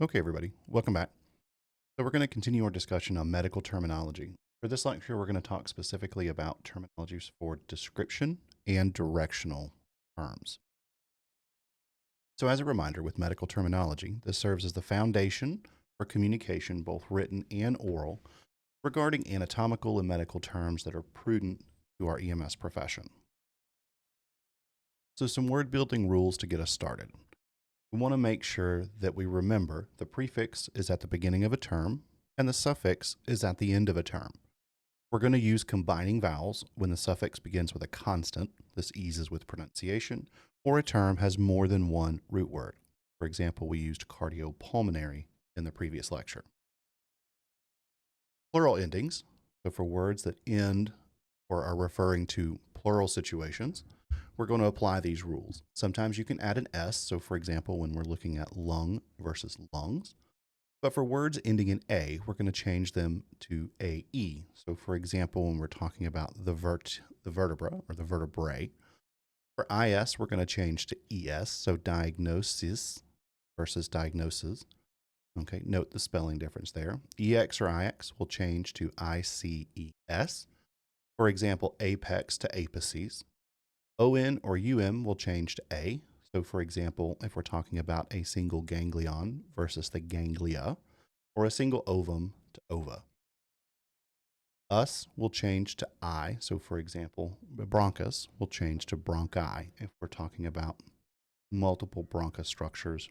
Okay, everybody, welcome back. So we're going to continue our discussion on medical terminology. For this lecture, we're going to talk specifically about terminologies for description and directional terms. So as a reminder, with medical terminology, this serves as the foundation for communication, both written and oral, regarding anatomical and medical terms that are prudent to our EMS profession. So some word building rules to get us started. We want to make sure that we remember the prefix is at the beginning of a term and the suffix is at the end of a term. We're going to use combining vowels when the suffix begins with a constant. This eases with pronunciation, or a term has more than one root word. For example, we used cardiopulmonary in the previous lecture. Plural endings, so for words that end or are referring to plural situations, we're going to apply these rules. Sometimes you can add an S, so for example, when we're looking at lung versus lungs. But for words ending in A, we're going to change them to AE. So for example, when we're talking about the vertebra or the vertebrae, for IS, we're going to change to ES, so diagnosis versus diagnosis. Okay, note the spelling difference there. EX or IX will change to ICES. For example, apex to apices. ON or UM will change to A. So for example, if we're talking about a single ganglion versus the ganglia, or a single ovum to ova. Us will change to I. So for example, bronchus will change to bronchi if we're talking about multiple bronchus structures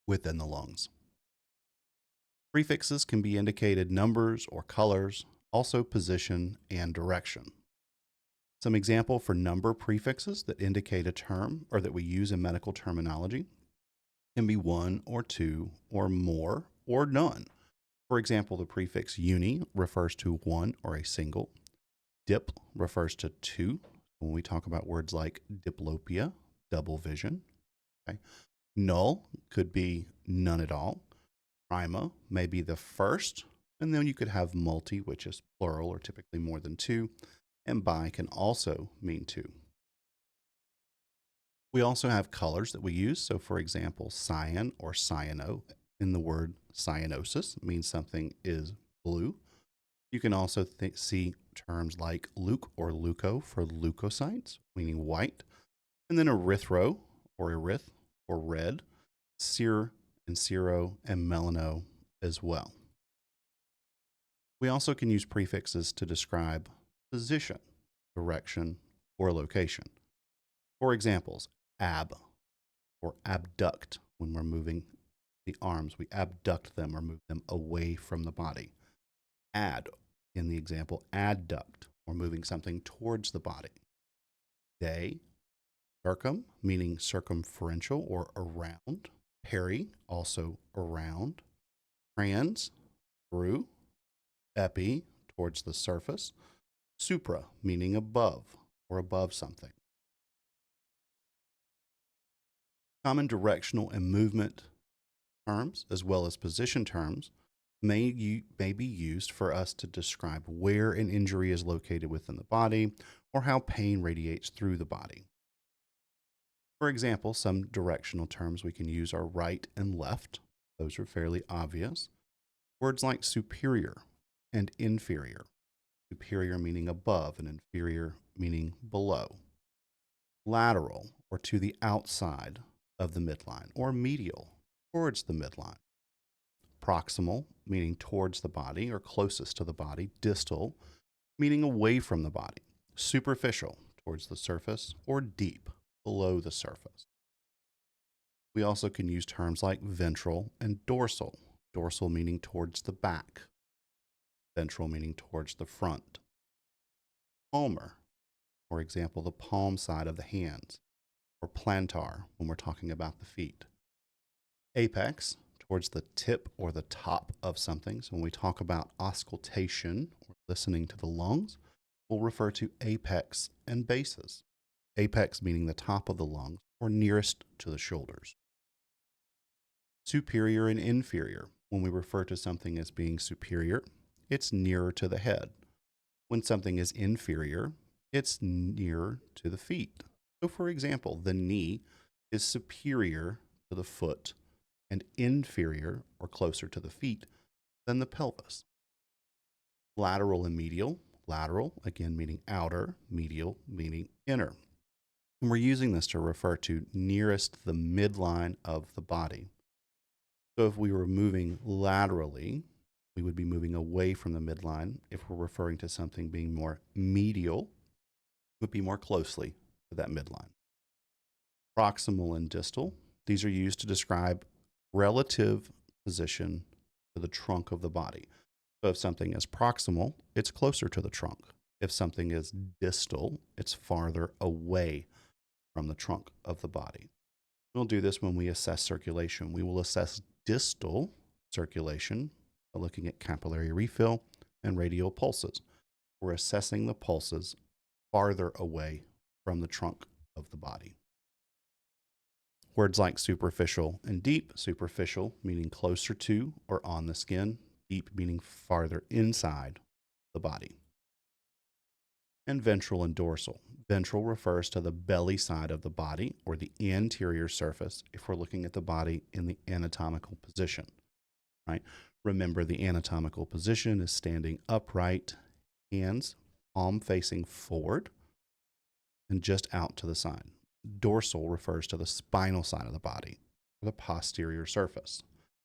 within the lungs. Prefixes can be indicated numbers or colors, also position and direction. Some example for number prefixes that indicate a term or that we use in medical terminology can be one or two or more or none. For example, the prefix uni refers to one or a single. Dip refers to two when we talk about words like diplopia, double vision. Okay. Null could be none at all. Prima may be the first, and then you could have multi, which is plural or typically more than two. And bi can also mean two. We also have colors that we use. So for example, cyan or cyano in the word cyanosis means something is blue. You can also see terms like leuc or leuco for leukocytes, meaning white. And then erythro or eryth or red, sear and cero and melano as well. We also can use prefixes to describe position, direction, or location. For examples, ab or abduct when we're moving the arms. We abduct them or move them away from the body. Add, in the example, adduct, or moving something towards the body. Day, circum, meaning circumferential or around. Peri, also around. Trans, through. Epi, towards the surface. Supra, meaning above or above something. Common directional and movement terms, as well as position terms, may be used for us to describe where an injury is located within the body or how pain radiates through the body. For example, some directional terms we can use are right and left. Those are fairly obvious. Words like superior and inferior. Superior meaning above and inferior meaning below. Lateral or to the outside of the midline, or medial towards the midline. Proximal meaning towards the body or closest to the body. Distal meaning away from the body. Superficial towards the surface, or deep below the surface. We also can use terms like ventral and dorsal. Dorsal meaning towards the back. Ventral meaning towards the front. Palmar, for example, the palm side of the hands, or plantar when we're talking about the feet. Apex, towards the tip or the top of something. So when we talk about auscultation, or listening to the lungs, we'll refer to apex and bases. Apex meaning the top of the lungs or nearest to the shoulders. Superior and inferior. When we refer to something as being superior, it's nearer to the head. When something is inferior, it's nearer to the feet. So for example, the knee is superior to the foot and inferior or closer to the feet than the pelvis. Lateral and medial. Lateral, again, meaning outer, medial, meaning inner. And we're using this to refer to nearest the midline of the body. So if we were moving laterally, we would be moving away from the midline. If we're referring to something being more medial, it would be more closely to that midline. Proximal and distal. These are used to describe relative position to the trunk of the body. So if something is proximal, it's closer to the trunk. If something is distal, it's farther away from the trunk of the body. We'll do this when we assess circulation. We will assess distal circulation by looking at capillary refill and radial pulses. We're assessing the pulses farther away from the trunk of the body. Words like superficial and deep. Superficial meaning closer to or on the skin. Deep meaning farther inside the body. And ventral and dorsal. Ventral refers to the belly side of the body or the anterior surface if we're looking at the body in the anatomical position, right? Remember, the anatomical position is standing upright, hands palm facing forward and just out to the side. Dorsal refers to the spinal side of the body or the posterior surface.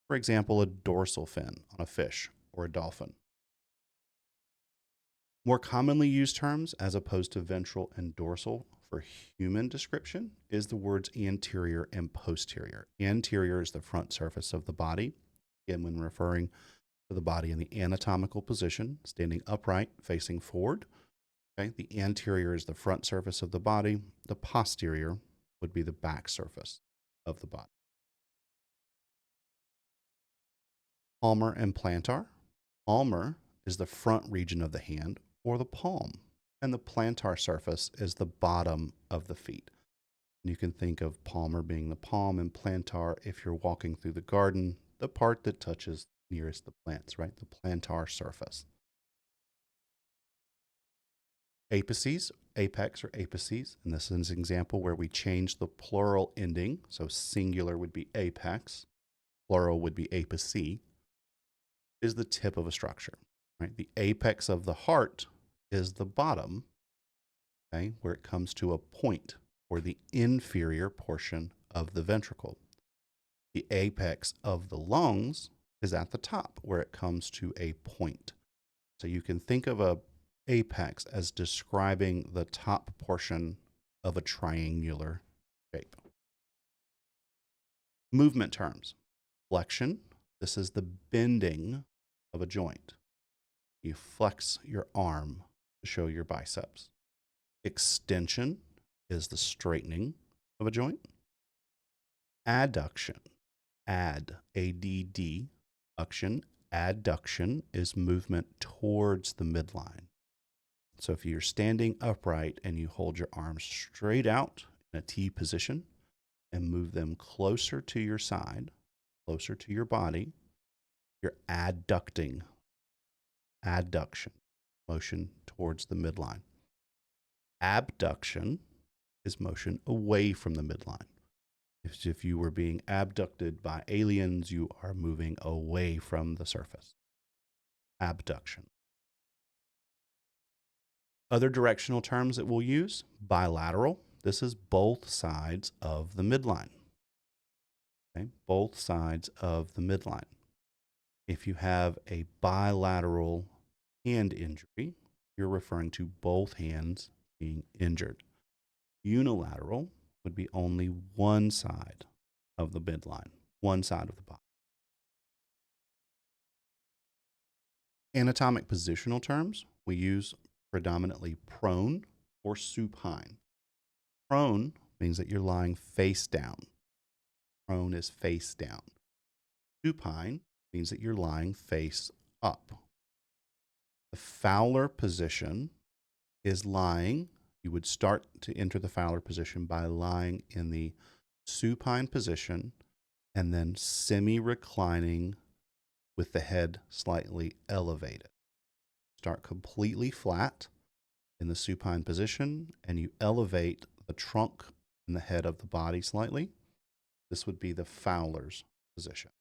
For example, a dorsal fin on a fish or a dolphin. More commonly used terms, as opposed to ventral and dorsal for human description, is the words anterior and posterior. Anterior is the front surface of the body. Again, when referring to the body in the anatomical position, standing upright, facing forward. Okay, the anterior is the front surface of the body. The posterior would be the back surface of the body. Palmar and plantar. Palmar is the front region of the hand or the palm, and the plantar surface is the bottom of the feet. And you can think of palmar being the palm and plantar, if you're walking through the garden, the part that touches nearest the plants, right? The plantar surface. Apices, apex or apices, and this is an example where we change the plural ending. So singular would be apex, plural would be apice, is the tip of a structure, right? The apex of the heart is the bottom, okay, where it comes to a point, or the inferior portion of the ventricle. The apex of the lungs is at the top, where it comes to a point. So you can think of a apex as describing the top portion of a triangular shape. Movement terms. Flexion, this is the bending of a joint. You flex your arm to show your biceps. Extension is the straightening of a joint. Adduction, A-D-D, adduction is movement towards the midline. So if you're standing upright and you hold your arms straight out in a T position and move them closer to your side, closer to your body, you're adducting. Adduction, motion towards the midline. Abduction is motion away from the midline. If you were being abducted by aliens, you are moving away from the surface. Abduction. Other directional terms that we'll use, bilateral. This is both sides of the midline. Okay? Both sides of the midline. If you have a bilateral hand injury, you're referring to both hands being injured. Unilateral would be only one side of the midline, one side of the body. Anatomic positional terms, we use predominantly prone or supine. Prone means that you're lying face down. Prone is face down. Supine means that you're lying face up. The Fowler position is lying. You would start to enter the Fowler position by lying in the supine position and then semi-reclining with the head slightly elevated. Start completely flat in the supine position and you elevate the trunk and the head of the body slightly. This would be the Fowler's position.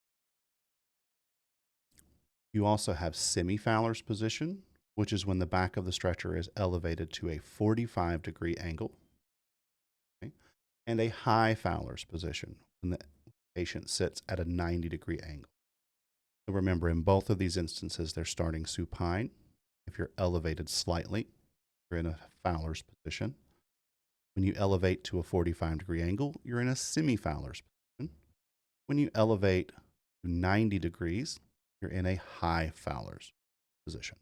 You also have semi-Fowler's position, which is when the back of the stretcher is elevated to a 45-degree angle, okay? And a high Fowler's position, when the patient sits at a 90-degree angle. So remember, in both of these instances, they're starting supine. If you're elevated slightly, you're in a Fowler's position. When you elevate to a 45-degree angle, you're in a semi-Fowler's position. When you elevate to 90 degrees, you're in a high Fowler's position.